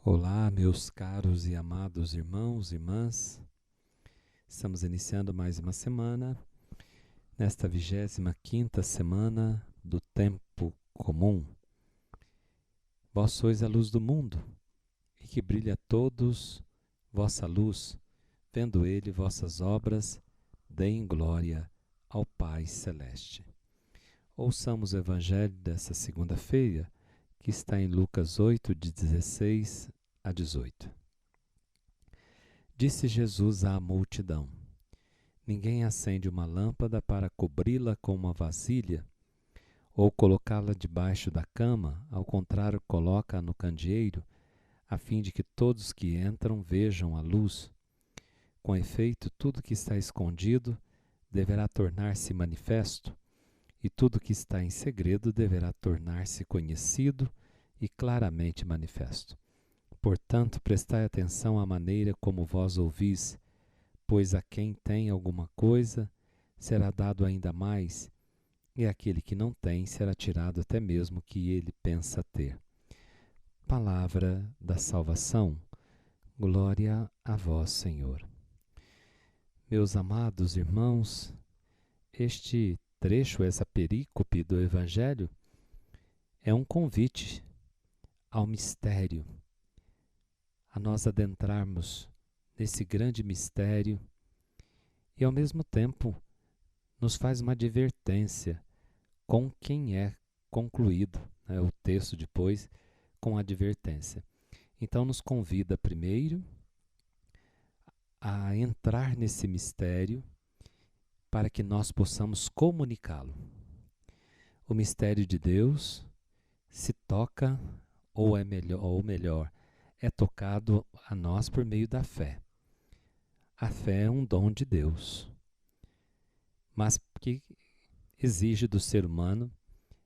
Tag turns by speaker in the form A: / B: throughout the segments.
A: Olá, meus caros e amados irmãos e irmãs. Estamos iniciando mais uma semana, nesta 25ª semana do tempo comum. Vós sois a luz do mundo, e que brilha a todos vossa luz, vendo ele vossas obras, deem glória ao Pai Celeste. Ouçamos o Evangelho dessa segunda-feira, que está em Lucas 8, de 16 a 18. Disse Jesus à multidão: Ninguém acende uma lâmpada para cobri-la com uma vasilha ou colocá-la debaixo da cama, ao contrário, coloca-a no candeeiro, a fim de que todos que entram vejam a luz. Com efeito, tudo que está escondido deverá tornar-se manifesto, e tudo que está em segredo deverá tornar-se conhecido e claramente manifesto. Portanto, prestai atenção à maneira como vós ouvis, pois a quem tem alguma coisa será dado ainda mais, e aquele que não tem será tirado até mesmo o que ele pensa ter. Palavra da salvação. Glória a vós, Senhor. Meus amados irmãos, este trecho, essa perícope do Evangelho, é um convite ao mistério, a nós adentrarmos nesse grande mistério e, ao mesmo tempo, nos faz uma advertência com quem é concluído, o texto depois, com advertência. Então, nos convida primeiro a entrar nesse mistério para que nós possamos comunicá-lo. O mistério de Deus se toca, ou melhor, é tocado a nós por meio da fé. A fé é um dom de Deus, mas que exige do ser humano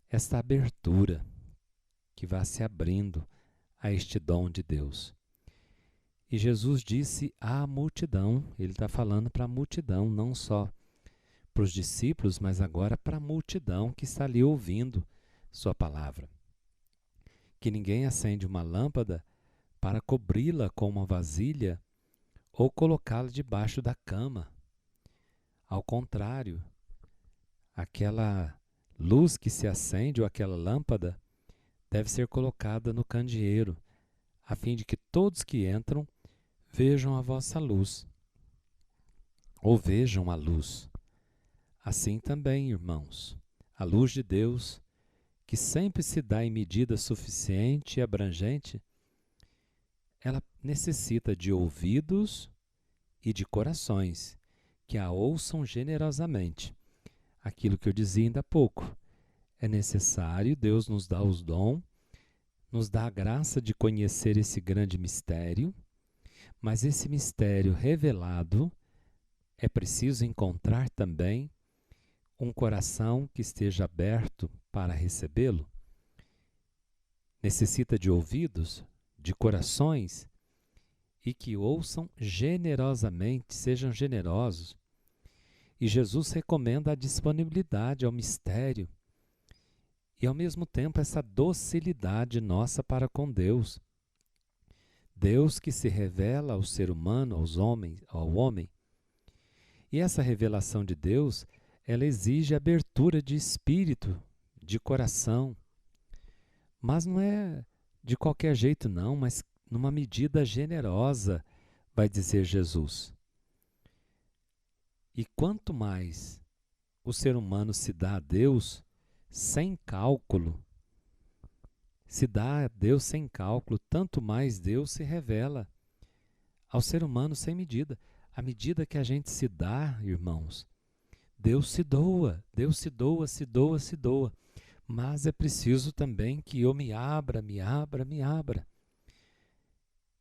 A: esta abertura, que vá se abrindo a este dom de Deus. E Jesus disse à multidão, ele está falando para a multidão, não só para os discípulos, mas agora para a multidão que está ali ouvindo sua palavra. Que ninguém acende uma lâmpada para cobri-la com uma vasilha ou colocá-la debaixo da cama. Ao contrário, aquela luz que se acende ou aquela lâmpada deve ser colocada no candeeiro, a fim de que todos que entram vejam a vossa luz, ou vejam a luz. Assim também, irmãos, a luz de Deus, que sempre se dá em medida suficiente e abrangente, ela necessita de ouvidos e de corações que a ouçam generosamente. Aquilo que eu dizia ainda há pouco, é necessário, Deus nos dá os dons, nos dá a graça de conhecer esse grande mistério, mas esse mistério revelado é preciso encontrar também um coração que esteja aberto para recebê-lo. Necessita de ouvidos, de corações, e que ouçam generosamente, sejam generosos. E Jesus recomenda a disponibilidade ao mistério e, ao mesmo tempo, essa docilidade nossa para com Deus. Deus que se revela ao ser humano, ao homem. E essa revelação de Deus, ela exige abertura de espírito, de coração. Mas não é de qualquer jeito não, mas numa medida generosa, vai dizer Jesus. E quanto mais o ser humano se dá a Deus sem cálculo, tanto mais Deus se revela ao ser humano sem medida. À medida que a gente se dá, irmãos, Deus se doa, se doa. Mas é preciso também que eu me abra.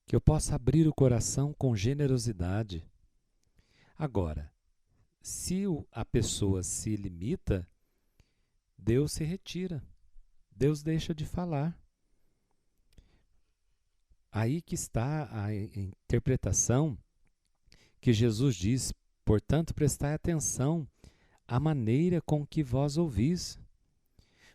A: Que eu possa abrir o coração com generosidade. Agora, se a pessoa se limita, Deus se retira. Deus deixa de falar. Aí que está a interpretação que Jesus diz: portanto, prestai atenção à maneira com que vós ouvis,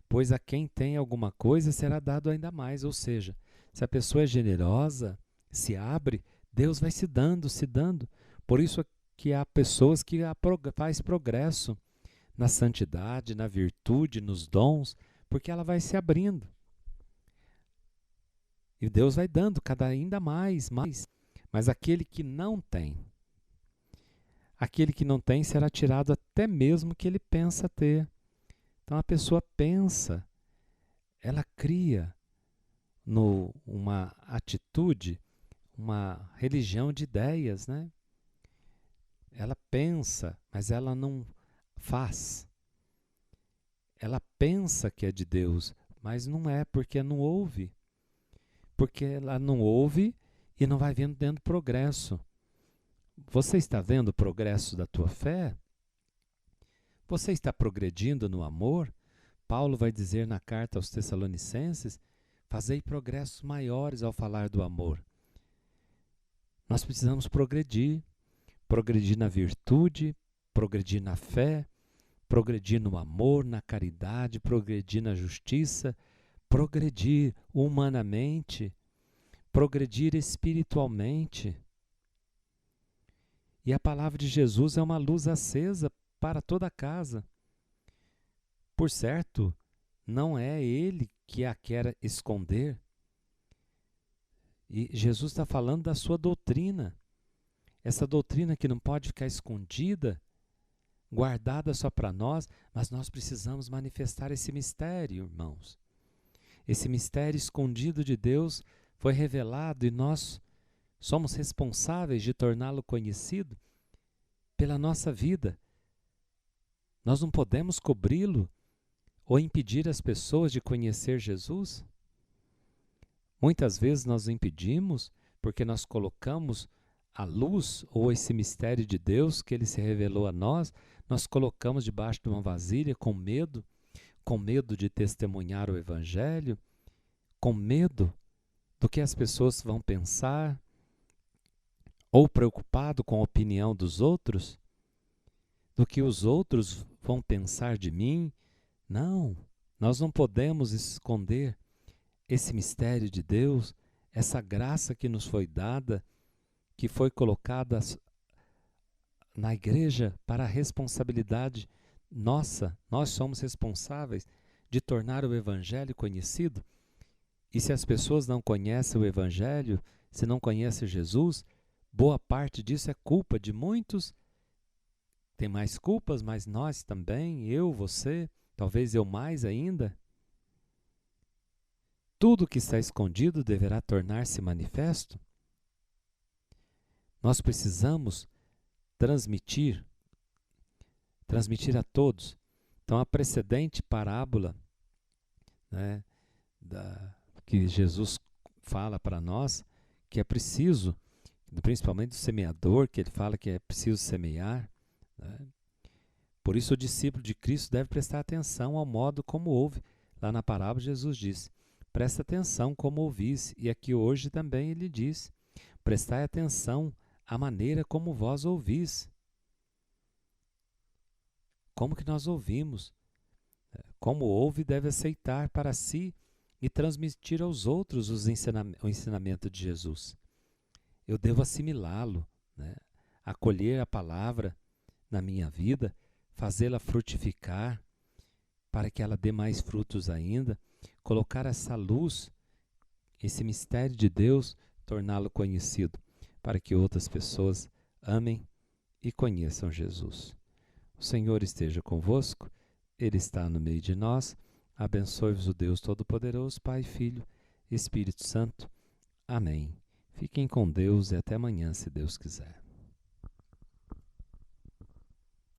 A: pois a quem tem alguma coisa será dado ainda mais. Ou seja, Se a pessoa é generosa, se abre, Deus vai se dando, se dando. Por isso que há pessoas que faz progresso na santidade, na virtude, nos dons, porque ela vai se abrindo. E Deus vai dando cada ainda mais, mais. Mas aquele que não tem será tirado até mesmo que ele pensa ter. Então a pessoa pensa, ela cria uma atitude, uma religião de ideias, né? Ela pensa, mas ela não faz. Ela pensa que é de Deus, mas não é, porque não ouve. Porque ela não ouve e não vai vendo dentro do progresso. Você está vendo o progresso da tua fé? Você está progredindo no amor? Paulo vai dizer na carta aos Tessalonicenses: fazei progressos maiores ao falar do amor. Nós precisamos progredir na virtude, progredir na fé, progredir no amor, na caridade, progredir na justiça, progredir humanamente, progredir espiritualmente. E a palavra de Jesus é uma luz acesa para toda a casa. Por certo, não é ele que a quer esconder. E Jesus está falando da sua doutrina. Essa doutrina que não pode ficar escondida, guardada só para nós, mas nós precisamos manifestar esse mistério, irmãos. Esse mistério escondido de Deus foi revelado e nós somos responsáveis de torná-lo conhecido pela nossa vida. Nós não podemos cobri-lo ou impedir as pessoas de conhecer Jesus. Muitas vezes nós impedimos porque nós colocamos a luz ou esse mistério de Deus que ele se revelou a nós, nós colocamos debaixo de uma vasilha com medo de testemunhar o Evangelho, com medo do que as pessoas vão pensar, ou preocupado com a opinião dos outros, do que os outros vão pensar de mim. Não, nós não podemos esconder esse mistério de Deus, essa graça que nos foi dada, que foi colocada na igreja para a responsabilidade nossa. Nós somos responsáveis de tornar o Evangelho conhecido. E se as pessoas não conhecem o Evangelho, se não conhecem Jesus, boa parte disso é culpa de muitos. Tem mais culpas, mas nós também, eu, você, talvez eu mais ainda. Tudo que está escondido deverá tornar-se manifesto. Nós precisamos transmitir a todos. Então, a precedente parábola, né, que Jesus fala para nós, que é preciso, principalmente do semeador, que ele fala que é preciso semear, né? Por isso o discípulo de Cristo deve prestar atenção ao modo como ouve. Lá na parábola Jesus diz: presta atenção como ouvis. E aqui hoje também ele diz: prestai atenção à maneira como vós ouvis. Como que nós ouvimos? Como ouve, deve aceitar para si e transmitir aos outros o ensinamento de Jesus. Eu devo assimilá-lo, né? Acolher a palavra na minha vida, fazê-la frutificar para que ela dê mais frutos ainda, colocar essa luz, esse mistério de Deus, torná-lo conhecido, para que outras pessoas amem e conheçam Jesus. O Senhor esteja convosco, Ele está no meio de nós. Abençoe-vos o Deus Todo-Poderoso, Pai, Filho e Espírito Santo. Amém. Fiquem com Deus e até amanhã, se Deus quiser.